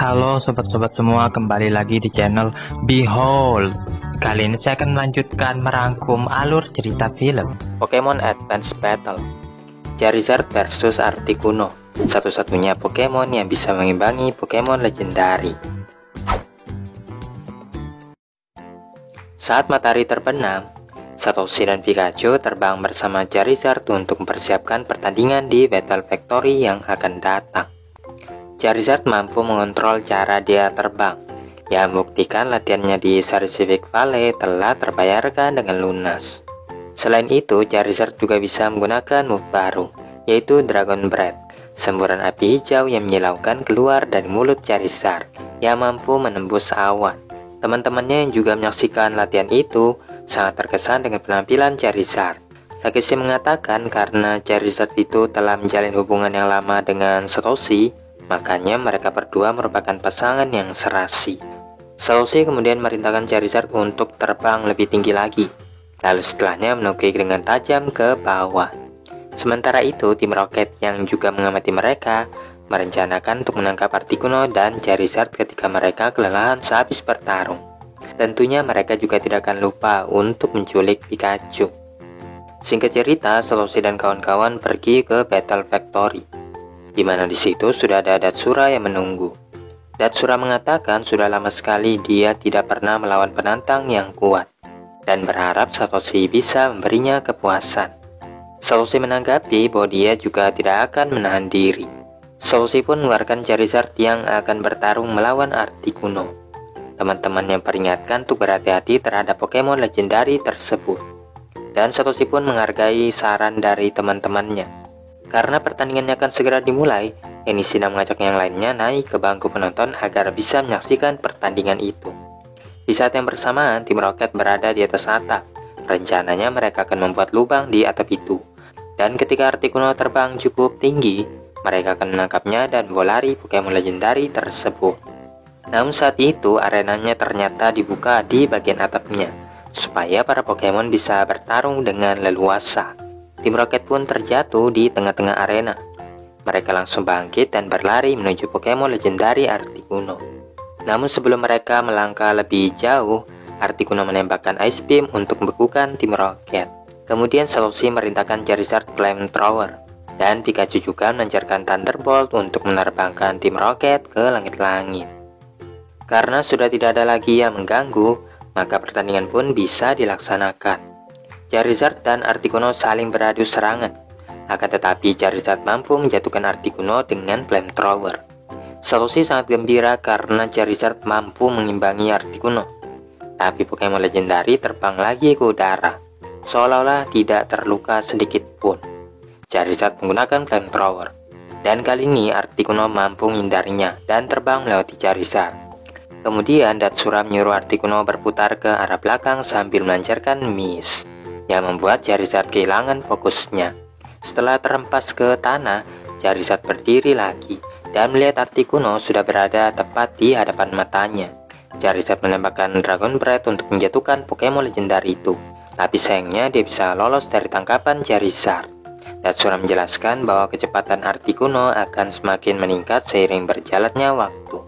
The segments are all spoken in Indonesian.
Halo sobat-sobat semua, kembali lagi di channel Behold. Kali ini saya akan melanjutkan merangkum alur cerita film Pokemon Advance Battle, Charizard versus Articuno, satu-satunya Pokemon yang bisa mengimbangi Pokemon legendari. Saat matahari terbenam, Satoshi dan Pikachu terbang bersama Charizard untuk mempersiapkan pertandingan di Battle Factory yang akan datang. Charizard mampu mengontrol cara dia terbang, yang membuktikan latihannya di Sarcivic Valley telah terbayarkan dengan lunas. Selain itu, Charizard juga bisa menggunakan move baru, yaitu Dragon Breath, semburan api hijau yang menyilaukan keluar dari mulut Charizard, yang mampu menembus awan. Teman-temannya yang juga menyaksikan latihan itu sangat terkesan dengan penampilan Charizard. Legacy mengatakan karena Charizard itu telah menjalin hubungan yang lama dengan Satoshi, makanya mereka berdua merupakan pasangan yang serasi. Satoshi kemudian merintahkan Charizard untuk terbang lebih tinggi lagi, lalu setelahnya menukik dengan tajam ke bawah. Sementara itu, tim Rocket yang juga mengamati mereka merencanakan untuk menangkap Articuno dan Charizard ketika mereka kelelahan sehabis bertarung. Tentunya mereka juga tidak akan lupa untuk menculik Pikachu. Singkat cerita, Satoshi dan kawan-kawan pergi ke Battle Factory, di mana di situ sudah ada Datsura yang menunggu. Datsura mengatakan sudah lama sekali dia tidak pernah melawan penantang yang kuat, dan berharap Satoshi bisa memberinya kepuasan. Satoshi menanggapi bahwa dia juga tidak akan menahan diri. Satoshi pun mengeluarkan Charizard yang akan bertarung melawan Articuno. Teman-temannya peringatkan untuk berhati-hati terhadap Pokemon legendari tersebut, dan Satoshi pun menghargai saran dari teman-temannya. Karena pertandingannya akan segera dimulai, Enishina mengajak yang lainnya naik ke bangku penonton agar bisa menyaksikan pertandingan itu. Di saat yang bersamaan, tim Rocket berada di atas atap. Rencananya mereka akan membuat lubang di atap itu. Dan ketika Articuno terbang cukup tinggi, mereka akan menangkapnya dan membawa lari Pokemon legendari tersebut. Namun saat itu, arenanya ternyata dibuka di bagian atapnya, supaya para Pokemon bisa bertarung dengan leluasa. Tim Rocket pun terjatuh di tengah-tengah arena. Mereka langsung bangkit dan berlari menuju Pokemon legendari Articuno. Namun sebelum mereka melangkah lebih jauh, Articuno menembakkan Ice Beam untuk membekukan tim Rocket. Kemudian Satoshi merintahkan Charizard Flamethrower, dan Pikachu juga melancarkan Thunderbolt untuk menerbangkan tim Rocket ke langit-langit. Karena sudah tidak ada lagi yang mengganggu, maka pertandingan pun bisa dilaksanakan. Charizard dan Articuno saling beradu serangan, akan tetapi Charizard mampu menjatuhkan Articuno dengan Flamethrower. Satoshi sangat gembira karena Charizard mampu mengimbangi Articuno, tapi Pokemon legendari terbang lagi ke udara, seolah-olah tidak terluka sedikit pun. Charizard menggunakan Flamethrower, dan kali ini Articuno mampu menghindarinya dan terbang melewati Charizard. Kemudian Datsura menyuruh Articuno berputar ke arah belakang sambil melancarkan Mist, yang membuat Charizard kehilangan fokusnya. Setelah terhempas ke tanah, Charizard berdiri lagi dan melihat Articuno sudah berada tepat di hadapan matanya. Charizard menembakkan Dragon Breath untuk menjatuhkan Pokemon legendari itu, tapi sayangnya dia bisa lolos dari tangkapan Charizard. Datsura menjelaskan bahwa kecepatan Articuno akan semakin meningkat seiring berjalannya waktu.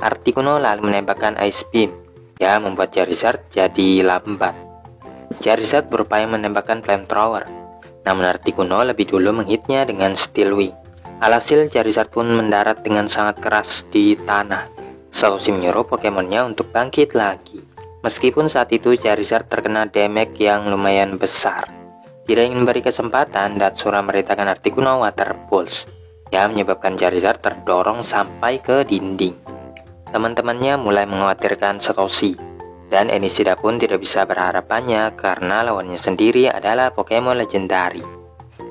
Articuno lalu menembakkan Ice Beam, yang membuat Charizard jadi lambat. Charizard berupaya menembakkan Flamethrower, namun Articuno lebih dulu menghitnya dengan Steel Wing. Alhasil Charizard pun mendarat dengan sangat keras di tanah. Satoshi menyuruh Pokemonnya untuk bangkit lagi. Meskipun saat itu Charizard terkena damage yang lumayan besar. Tidak ingin memberi kesempatan, Datsura merintahkan Articuno Water Pulse, yang menyebabkan Charizard terdorong sampai ke dinding. Teman-temannya mulai mengkhawatirkan Satoshi, dan Enishida pun tidak bisa berharap banyak karena lawannya sendiri adalah Pokemon legendari.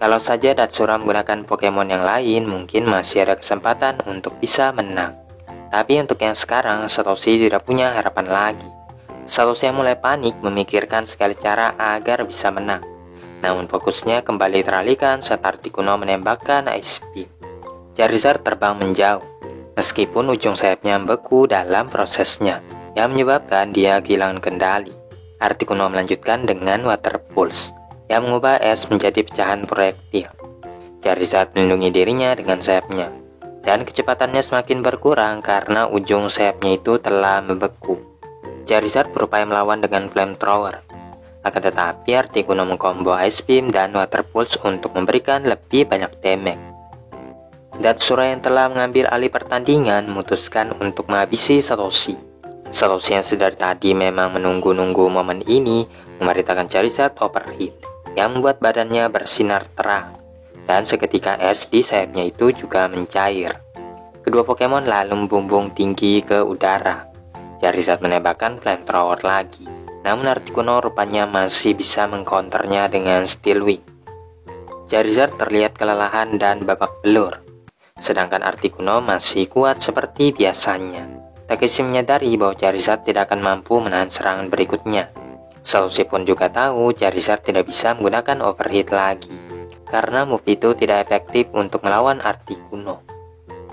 Kalau saja Datsura menggunakan Pokemon yang lain, mungkin masih ada kesempatan untuk bisa menang. Tapi untuk yang sekarang, Satoshi tidak punya harapan lagi. Satoshi mulai panik memikirkan segala cara agar bisa menang. Namun fokusnya kembali teralihkan saat Articuno menembakkan Ice Beam. Charizard terbang menjauh, meskipun ujung sayapnya membeku dalam prosesnya, yang menyebabkan dia kehilangan kendali. Articuno melanjutkan dengan Water Pulse, yang mengubah es menjadi pecahan proyektil. Charizard melindungi dirinya dengan sayapnya. dan kecepatannya semakin berkurang karena ujung sayapnya itu telah membeku. Charizard berupaya melawan dengan flamethrower. Akan tetapi Articuno mengkombo Ice Beam dan Water Pulse untuk memberikan lebih banyak damage. Datsura yang telah mengambil alih pertandingan memutuskan untuk menghabisi Satoshi. Satoshi yang sedari tadi memang menunggu-nunggu momen ini memerintahkan Charizard overheat yang membuat badannya bersinar terang, dan seketika es di sayapnya itu juga mencair. Kedua Pokemon lalu membumbung tinggi ke udara. Charizard menembakkan flamethrower lagi, namun Articuno rupanya masih bisa mengcounternya dengan Steel Wing. Charizard terlihat kelelahan dan babak belur, sedangkan Articuno masih kuat seperti biasanya. Takeshi menyadari bahwa Charizard tidak akan mampu menahan serangan berikutnya. Satoshi pun juga tahu Charizard tidak bisa menggunakan overheat lagi, karena move itu tidak efektif untuk melawan Articuno.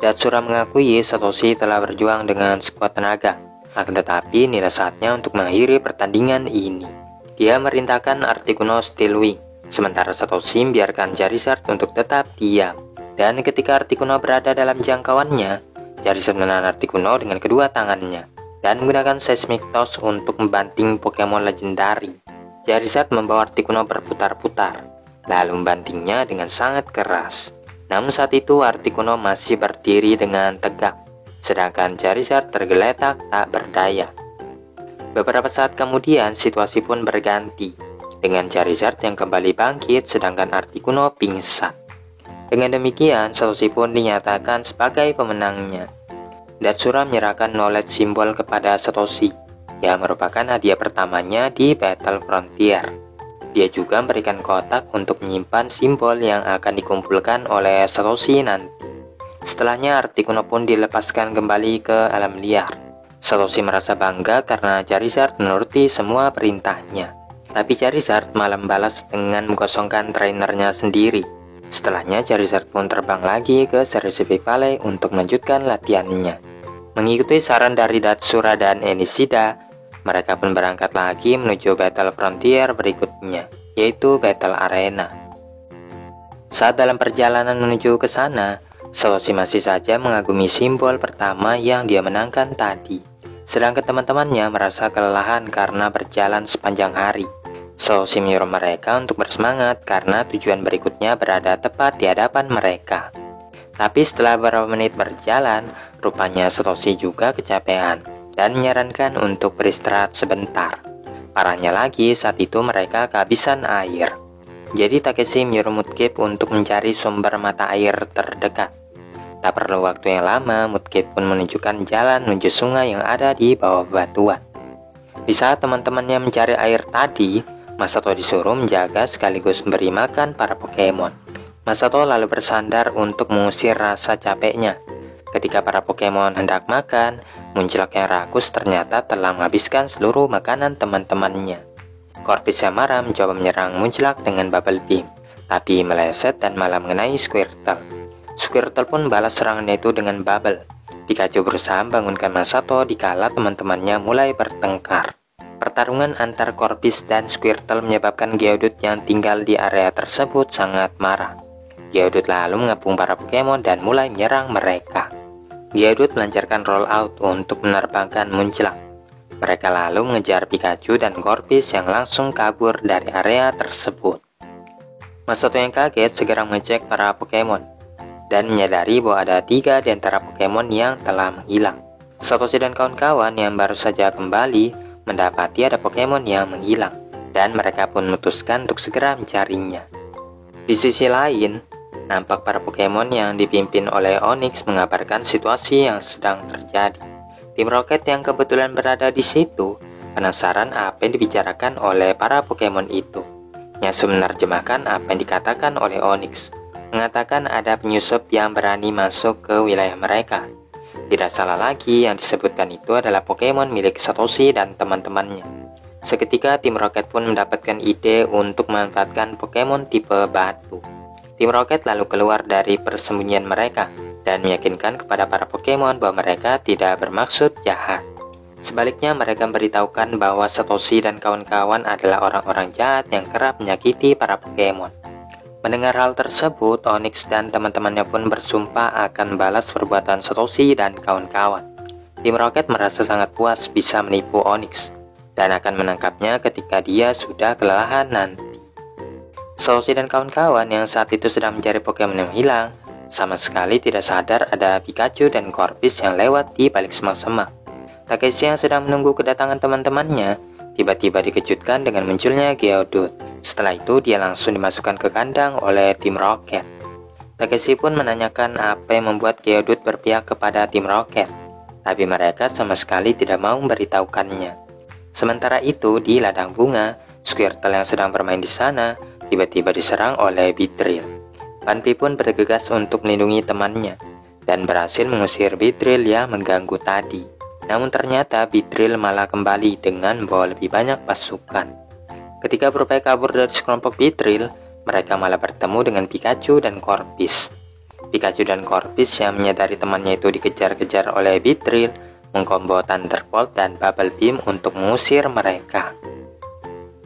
Datsura mengakui Satoshi telah berjuang dengan sekuat tenaga, akan tetapi inilah saatnya untuk mengakhiri pertandingan ini. Dia merintahkan Articuno Steel Wing, sementara Satoshi membiarkan Charizard untuk tetap diam. Dan ketika Articuno berada dalam jangkauannya, Charizard menahan Articuno dengan kedua tangannya dan menggunakan Seismic Toss untuk membanting Pokemon legendari. Charizard membawa Articuno berputar-putar, lalu membantingnya dengan sangat keras. Namun saat itu Articuno masih berdiri dengan tegak, sedangkan Charizard tergeletak tak berdaya. Beberapa saat kemudian situasi pun berganti, dengan Charizard yang kembali bangkit sedangkan Articuno pingsan. Dengan demikian, Satoshi pun dinyatakan sebagai pemenangnya. Datsura menyerahkan knowledge simbol kepada Satoshi, yang merupakan hadiah pertamanya di Battle Frontier. Dia juga memberikan kotak untuk menyimpan simbol yang akan dikumpulkan oleh Satoshi nanti. Setelahnya Articuno pun dilepaskan kembali ke alam liar. Satoshi merasa bangga karena Charizard menuruti semua perintahnya. Tapi Charizard malah membalas dengan mengosongkan trainernya sendiri. Setelahnya Charizard pun terbang lagi ke Seraphic Valley untuk melanjutkan latihannya. Mengikuti saran dari Datsura dan Enishida, mereka pun berangkat lagi menuju Battle Frontier berikutnya, yaitu Battle Arena. Saat dalam perjalanan menuju ke sana, Satoshi masih saja mengagumi simbol pertama yang dia menangkan tadi, sedangkan teman-temannya merasa kelelahan karena berjalan sepanjang hari. Satoshi menyuruh mereka untuk bersemangat karena tujuan berikutnya berada tepat di hadapan mereka. Tapi setelah beberapa menit berjalan, rupanya Satoshi juga kecapean dan menyarankan untuk beristirahat sebentar. Parahnya lagi, saat itu mereka kehabisan air. Jadi Takeshi menyuruh Mudkip untuk mencari sumber mata air terdekat. Tak perlu waktu yang lama, Mudkip pun menunjukkan jalan menuju sungai yang ada di bawah batuan. Di saat teman-temannya mencari air tadi, Masato disuruh menjaga sekaligus memberi makan para Pokemon. Masato lalu bersandar untuk mengusir rasa capeknya. Ketika para Pokemon hendak makan, Munclak yang rakus ternyata telah menghabiskan seluruh makanan teman-temannya. Corpus yang marah mencoba menyerang Munclak dengan Bubble Beam, tapi meleset dan malah mengenai Squirtle. Squirtle pun balas serangannya itu dengan Bubble. Pikachu berusaha membangunkan Masato dikala teman-temannya mulai bertengkar. Pertarungan antar Corpus dan Squirtle menyebabkan Geodude yang tinggal di area tersebut sangat marah. Geodude lalu mengepung para Pokemon dan mulai menyerang mereka. Geodude melancarkan roll out untuk menerbangkan Munclak. Mereka lalu mengejar Pikachu dan Corpus yang langsung kabur dari area tersebut. Masato yang kaget segera mengecek para Pokemon dan menyadari bahwa ada 3 di antara Pokemon yang telah menghilang. Satoshi dan kawan-kawan yang baru saja kembali mendapati ada Pokemon yang menghilang, dan mereka pun memutuskan untuk segera mencarinya. Di sisi lain, nampak para Pokemon yang dipimpin oleh Onix mengabarkan situasi yang sedang terjadi. Tim Rocket yang kebetulan berada di situ penasaran apa yang dibicarakan oleh para Pokemon itu. Nyasu menerjemahkan apa yang dikatakan oleh Onix, mengatakan ada penyusup yang berani masuk ke wilayah mereka. Tidak salah lagi, yang disebutkan itu adalah Pokemon milik Satoshi dan teman-temannya. Seketika tim Rocket pun mendapatkan ide untuk memanfaatkan Pokemon tipe batu. Tim Rocket lalu keluar dari persembunyian mereka dan meyakinkan kepada para Pokemon bahwa mereka tidak bermaksud jahat. Sebaliknya mereka memberitahukan bahwa Satoshi dan kawan-kawan adalah orang-orang jahat yang kerap menyakiti para Pokemon. Mendengar hal tersebut, Onyx dan teman-temannya pun bersumpah akan balas perbuatan Satoshi dan kawan-kawan. Tim Rocket merasa sangat puas bisa menipu Onyx dan akan menangkapnya ketika dia sudah kelelahan nanti. Satoshi dan kawan-kawan yang saat itu sedang mencari Pokemon yang hilang sama sekali tidak sadar ada Pikachu dan Corpus yang lewat di balik semak-semak. Takeshi yang sedang menunggu kedatangan teman-temannya tiba-tiba dikejutkan dengan munculnya Geodude. Setelah itu dia langsung dimasukkan ke kandang oleh Tim Rocket. Takeshi pun menanyakan apa yang membuat Geodude berpihak kepada Tim Rocket, tapi mereka sama sekali tidak mau memberitahukannya. Sementara itu di ladang bunga, Squirtle yang sedang bermain di sana tiba-tiba diserang oleh Beedrill. Banpi pun bergegas untuk melindungi temannya dan berhasil mengusir Beedrill yang mengganggu tadi. Namun ternyata Beedrill malah kembali dengan membawa lebih banyak pasukan. Ketika berupaya kabur dari sekelompok Beedrill, mereka malah bertemu dengan Pikachu dan Corpus. Pikachu dan Corpus yang menyadari temannya itu dikejar-kejar oleh Beedrill mengkombo Thunderbolt dan Bubble Beam untuk mengusir mereka.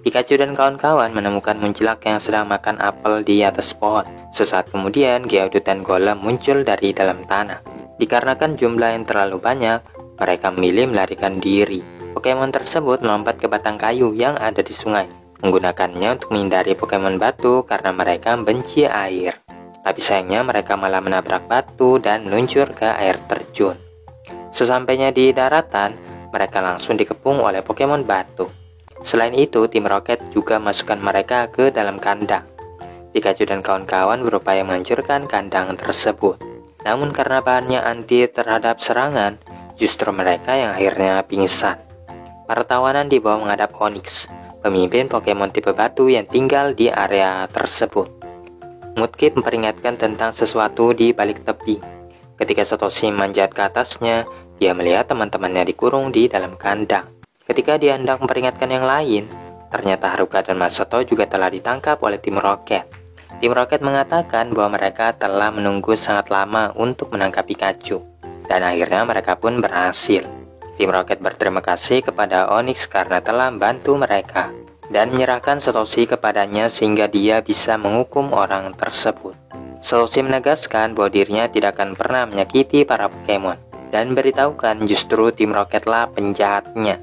Pikachu dan kawan-kawan menemukan Muncilak yang sedang makan apel di atas pohon. Sesaat kemudian, Geodude dan Golem muncul dari dalam tanah. Dikarenakan jumlah yang terlalu banyak, mereka memilih melarikan diri. Pokemon tersebut melompat ke batang kayu yang ada di sungai, menggunakannya untuk menghindari Pokemon batu karena mereka membenci air. Tapi sayangnya mereka malah menabrak batu dan meluncur ke air terjun. Sesampainya di daratan, mereka langsung dikepung oleh Pokemon batu. Selain itu, Tim Rocket juga masukkan mereka ke dalam kandang. Pikachu dan kawan-kawan berupaya menghancurkan kandang tersebut. Namun karena bahannya anti terhadap serangan, justru mereka yang akhirnya pingsan. Para tawanan dibawa menghadap Onyx, pemimpin Pokemon tipe batu yang tinggal di area tersebut. Mudkip memperingatkan tentang sesuatu di balik tepi. Ketika Satoshi manjat ke atasnya, dia melihat teman-temannya dikurung di dalam kandang. Ketika dia hendak memperingatkan yang lain, ternyata Haruka dan Masato juga telah ditangkap oleh Tim Rocket. Tim Rocket mengatakan bahwa mereka telah menunggu sangat lama untuk menangkap Pikachu, dan akhirnya mereka pun berhasil. Tim Rocket berterima kasih kepada Onyx karena telah membantu mereka, dan menyerahkan Satoshi kepadanya sehingga dia bisa menghukum orang tersebut. Satoshi menegaskan bahwa dirinya tidak akan pernah menyakiti para Pokemon, dan beritahukan justru Tim Rocketlah penjahatnya.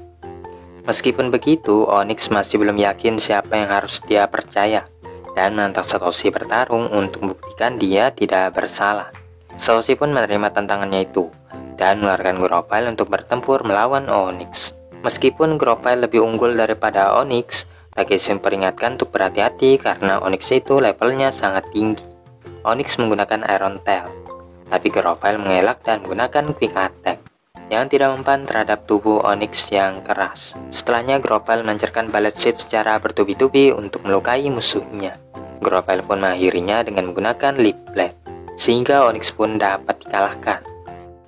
Meskipun begitu, Onyx masih belum yakin siapa yang harus dia percaya dan menantang Satoshi bertarung untuk membuktikan dia tidak bersalah. Satoshi pun menerima tantangannya itu dan mengeluarkan Grovyle untuk bertempur melawan Onyx. Meskipun Grovyle lebih unggul daripada Onyx, Takeshi memperingatkan untuk berhati-hati karena Onyx itu levelnya sangat tinggi. Onyx menggunakan Iron Tail, tapi Grovyle mengelak dan menggunakan Quick Attack yang tidak mempan terhadap tubuh Onyx yang keras. Setelahnya Grovyle melancarkan Bullet Seed secara bertubi-tubi untuk melukai musuhnya. Grovyle pun mengakhirinya dengan menggunakan Leaf Blade, sehingga Onyx pun dapat dikalahkan.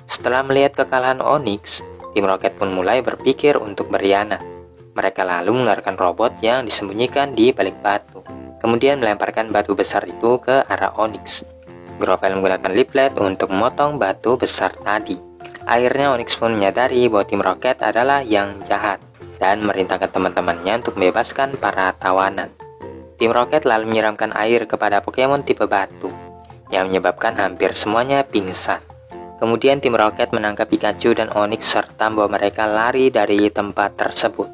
Setelah melihat kekalahan Onyx, Tim Rocket pun mulai berpikir untuk berkhianat. Mereka lalu mengeluarkan robot yang disembunyikan di balik batu, kemudian melemparkan batu besar itu ke arah Onyx. Grovyle menggunakan Leaf Blade untuk memotong batu besar tadi. Akhirnya Onyx pun menyadari bahwa Tim Rocket adalah yang jahat dan merintahkan teman-temannya untuk membebaskan para tawanan. Tim Rocket lalu menyiramkan air kepada Pokemon tipe batu yang menyebabkan hampir semuanya pingsan. Kemudian Tim Rocket menangkap Pikachu dan Onyx serta membawa mereka lari dari tempat tersebut.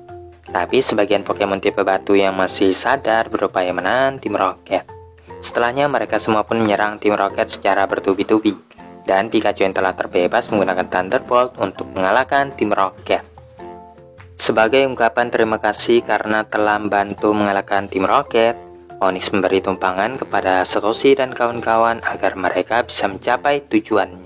Tapi sebagian Pokemon tipe batu yang masih sadar berupaya menahan Tim Rocket. Setelahnya mereka semua pun menyerang Tim Rocket secara bertubi-tubi. Dan Pikachu yang telah terbebas menggunakan Thunderbolt untuk mengalahkan Tim Rocket. Sebagai ungkapan terima kasih karena telah membantu mengalahkan Tim Rocket, Onyx memberi tumpangan kepada Satoshi dan kawan-kawan agar mereka bisa mencapai tujuannya.